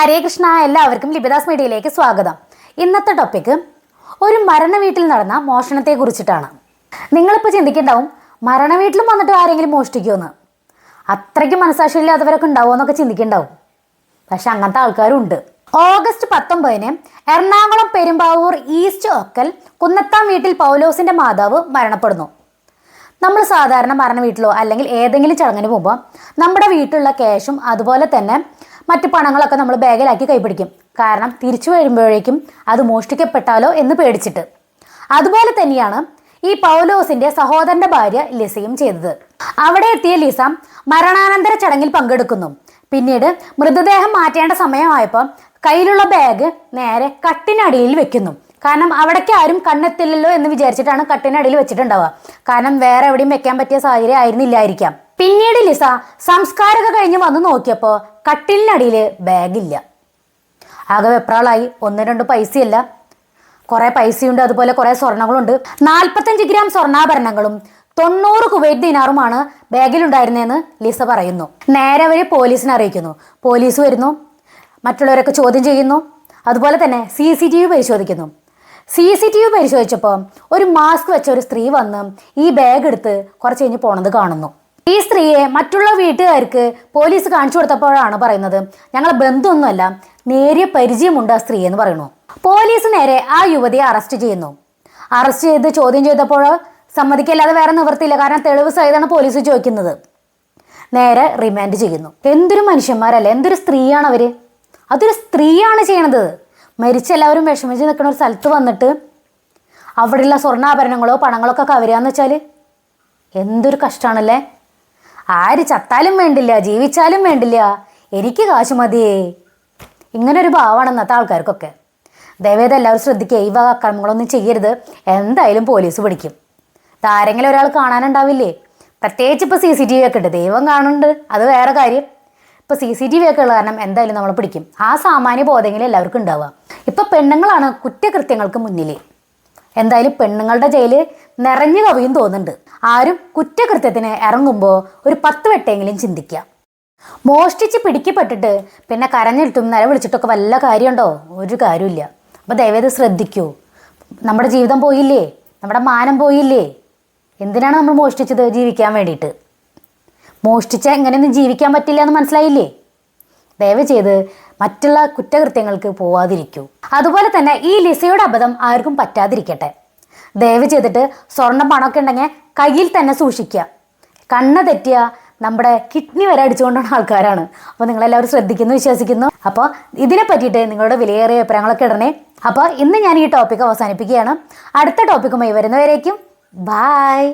ഹരേ കൃഷ്ണ. എല്ലാവർക്കും ലിബിദാസ് മീഡിയയിലേക്ക് സ്വാഗതം. ഇന്നത്തെ ടോപ്പിക്ക് ഒരു മരണ വീട്ടിൽ നടന്ന മോഷണത്തെ കുറിച്ചിട്ടാണ്. നിങ്ങളിപ്പോൾ ചിന്തിക്കുന്നുണ്ടാവും, മരണ വീട്ടിലും വന്നിട്ട് ആരെങ്കിലും മോഷ്ടിക്കുമെന്ന്. അത്രയ്ക്ക് മനസാക്ഷിയില്ലാത്തവരൊക്കെ ഉണ്ടാവുമോ എന്നൊക്കെ ചിന്തിക്കുന്നുണ്ടാവും. പക്ഷെ അങ്ങനത്തെ ആൾക്കാരും ഉണ്ട്. ഓഗസ്റ്റ് 19 എറണാകുളം പെരുമ്പാവൂർ ഈസ്റ്റ് ഒക്കൽ കുന്നത്താം വീട്ടിൽ പൗലോസിന്റെ മാതാവ് മരണപ്പെടുന്നു. നമ്മൾ സാധാരണ മരണ വീട്ടിലോ അല്ലെങ്കിൽ ഏതെങ്കിലും ചടങ്ങിന് പോകുമ്പോൾ നമ്മുടെ വീട്ടിലുള്ള ക്യാഷും അതുപോലെ തന്നെ മറ്റു പണങ്ങളൊക്കെ നമ്മൾ ബാഗിലാക്കി കൈപിടിക്കും. കാരണം തിരിച്ചു വരുമ്പോഴേക്കും അത് മോഷ്ടിക്കപ്പെട്ടാലോ എന്ന് പേടിച്ചിട്ട്. അതുപോലെ തന്നെയാണ് ഈ പൗലോസിന്റെ സഹോദരന്റെ ഭാര്യ ലിസയും ചെയ്തത്. അവിടെ എത്തിയ ലിസ മരണാനന്തര ചടങ്ങിൽ പങ്കെടുക്കുന്നു. പിന്നീട് മൃതദേഹം മാറ്റേണ്ട സമയമായപ്പോൾ കയ്യിലുള്ള ബാഗ് നേരെ കട്ടിനടിയിൽ വെക്കുന്നു. കാരണം അവിടേക്ക് ആരും കണ്ണെത്തില്ലല്ലോ എന്ന് വിചാരിച്ചിട്ടാണ് കട്ടിനടിയിൽ വെച്ചിട്ടുണ്ടാവുക. കാരണം വേറെ എവിടെയും വെക്കാൻ പറ്റിയ സാഹചര്യം ആയിരുന്നില്ലായിരിക്കാം. പിന്നീട് ലിസ സംസ്കാരമൊക്കെ കഴിഞ്ഞ് വന്ന് നോക്കിയപ്പോൾ കട്ടിലിനടിയിൽ ബാഗില്ല. ആകെ വെപ്രാളായി. 1-2 പൈസയല്ല, കുറെ പൈസയുണ്ട്, അതുപോലെ കുറെ സ്വർണ്ണങ്ങളുണ്ട്. 45 ഗ്രാം സ്വർണ്ണാഭരണങ്ങളും 90 കുവൈറ്റ് ദിനാറുമാണ് ബാഗിലുണ്ടായിരുന്നതെന്ന് ലിസ പറയുന്നു. നേരെ അവർ പോലീസിനെ അറിയിക്കുന്നു. പോലീസ് വരുന്നു, മറ്റുള്ളവരൊക്കെ ചോദ്യം ചെയ്യുന്നു. അതുപോലെ തന്നെ CCTV പരിശോധിക്കുന്നു. CCTV പരിശോധിച്ചപ്പോൾ ഒരു മാസ്ക് വെച്ച ഒരു സ്ത്രീ വന്ന് ഈ ബാഗ് എടുത്ത് കുറച്ച് കഴിഞ്ഞ് പോണത് കാണുന്നു. ഈ സ്ത്രീയെ മറ്റുള്ള വീട്ടുകാർക്ക് പോലീസ് കാണിച്ചു കൊടുത്തപ്പോഴാണ് പറയുന്നത്, ഞങ്ങളെ ബന്ധമൊന്നുമല്ല, നേരിയ പരിചയമുണ്ട് ആ സ്ത്രീ എന്ന് പറയുന്നു. പോലീസ് നേരെ ആ യുവതിയെ അറസ്റ്റ് ചെയ്യുന്നു. അറസ്റ്റ് ചെയ്ത് ചോദ്യം ചെയ്തപ്പോൾ സമ്മതിക്കല്ലാതെ വേറെ നിവൃത്തിയില്ല. കാരണം തെളിവ് സഹിതമാണ് പോലീസ് ചോദിക്കുന്നത്. നേരെ റിമാൻഡ് ചെയ്യുന്നു. എന്തൊരു മനുഷ്യന്മാരല്ലേ, എന്തൊരു സ്ത്രീയാണ് അവര്. അതൊരു സ്ത്രീയാണ് ചെയ്യണത്. മരിച്ചെല്ലാവരും വിഷമിച്ച് നിൽക്കുന്ന ഒരു സ്ഥലത്ത് വന്നിട്ട് അവിടെയുള്ള സ്വർണ്ണാഭരണങ്ങളോ പണങ്ങളോ ഒക്കെ കവരാന്ന് വെച്ചാൽ എന്തൊരു കഷ്ടമാണല്ലേ. ആര് ചത്താലും വേണ്ടില്ല, ജീവിച്ചാലും വേണ്ടില്ല, എനിക്ക് കാശ് മതിയേ, ഇങ്ങനൊരു ഭാവമാണ് ഇന്നത്തെ ആൾക്കാർക്കൊക്കെ. ദയവേദ എല്ലാവരും ശ്രദ്ധിക്കുക, ഈ വക അക്രമങ്ങളൊന്നും ചെയ്യരുത്. എന്തായാലും പോലീസ് പിടിക്കും. ആരെങ്കിലും ഒരാൾ കാണാനുണ്ടാവില്ലേ. പ്രത്യേകിച്ച് ഇപ്പോൾ CCTV ഒക്കെ ഉണ്ട്. ദൈവം കാണുന്നുണ്ട്, അത് വേറെ കാര്യം. ഇപ്പോൾ CCTV ഒക്കെ ഉള്ള കാരണം എന്തായാലും നമ്മൾ പിടിക്കും. ആ സാമാന്യ ബോധമെങ്കിലും എല്ലാവർക്കും ഉണ്ടാവുക. ഇപ്പം പെണ്ണുങ്ങളാണ് കുറ്റകൃത്യങ്ങൾക്ക് മുന്നിൽ. എന്തായാലും പെണ്ണുങ്ങളുടെ ജയില് നിറഞ്ഞു കവിയും തോന്നുന്നുണ്ട്. ആരും കുറ്റകൃത്യത്തിന് ഇറങ്ങുമ്പോൾ ഒരു 10 വട്ടെങ്കിലും ചിന്തിക്കുക. മോഷ്ടിച്ച് പിടിക്കപ്പെട്ടിട്ട് പിന്നെ കരഞ്ഞിട്ടും നിലവിളിച്ചിട്ടൊക്കെ വല്ല കാര്യമുണ്ടോ? ഒരു കാര്യമില്ല. അപ്പോൾ ദയവേത് ശ്രദ്ധിക്കൂ. നമ്മുടെ ജീവിതം പോയില്ലേ, നമ്മുടെ മാനം പോയില്ലേ. എന്തിനാണ് നമ്മൾ മോഷ്ടിച്ചത്? ജീവിക്കാൻ വേണ്ടിയിട്ട്. മോഷ്ടിച്ചാൽ എങ്ങനെയൊന്നും ജീവിക്കാൻ പറ്റില്ല എന്ന് മനസ്സിലായില്ലേ. ദയവ് ചെയ്ത് മറ്റുള്ള കുറ്റകൃത്യങ്ങൾക്ക് പോവാതിരിക്കൂ. അതുപോലെ തന്നെ ഈ ലിസയുടെ അബദ്ധം ആർക്കും പറ്റാതിരിക്കട്ടെ. ദയവ് ചെയ്തിട്ട് സ്വർണ്ണ പണമൊക്കെ ഉണ്ടെങ്കിൽ കയ്യിൽ തന്നെ സൂക്ഷിക്കുക. കണ്ണ് തെറ്റിയ നമ്മുടെ കിഡ്നി വരെ അടിച്ചുകൊണ്ടുള്ള ആൾക്കാരാണ്. അപ്പോൾ നിങ്ങളെല്ലാവരും ശ്രദ്ധിക്കുന്നു വിശ്വസിക്കുന്നു. അപ്പോൾ ഇതിനെ പറ്റിയിട്ട് നിങ്ങളുടെ വിലയേറിയ അഭിപ്രായങ്ങളൊക്കെ ഇടണേ. അപ്പോൾ ഇന്ന് ഞാൻ ഈ ടോപ്പിക്ക് അവസാനിപ്പിക്കുകയാണ്. അടുത്ത ടോപ്പിക്കുമായി വരുന്നവരേക്കും ബായ്.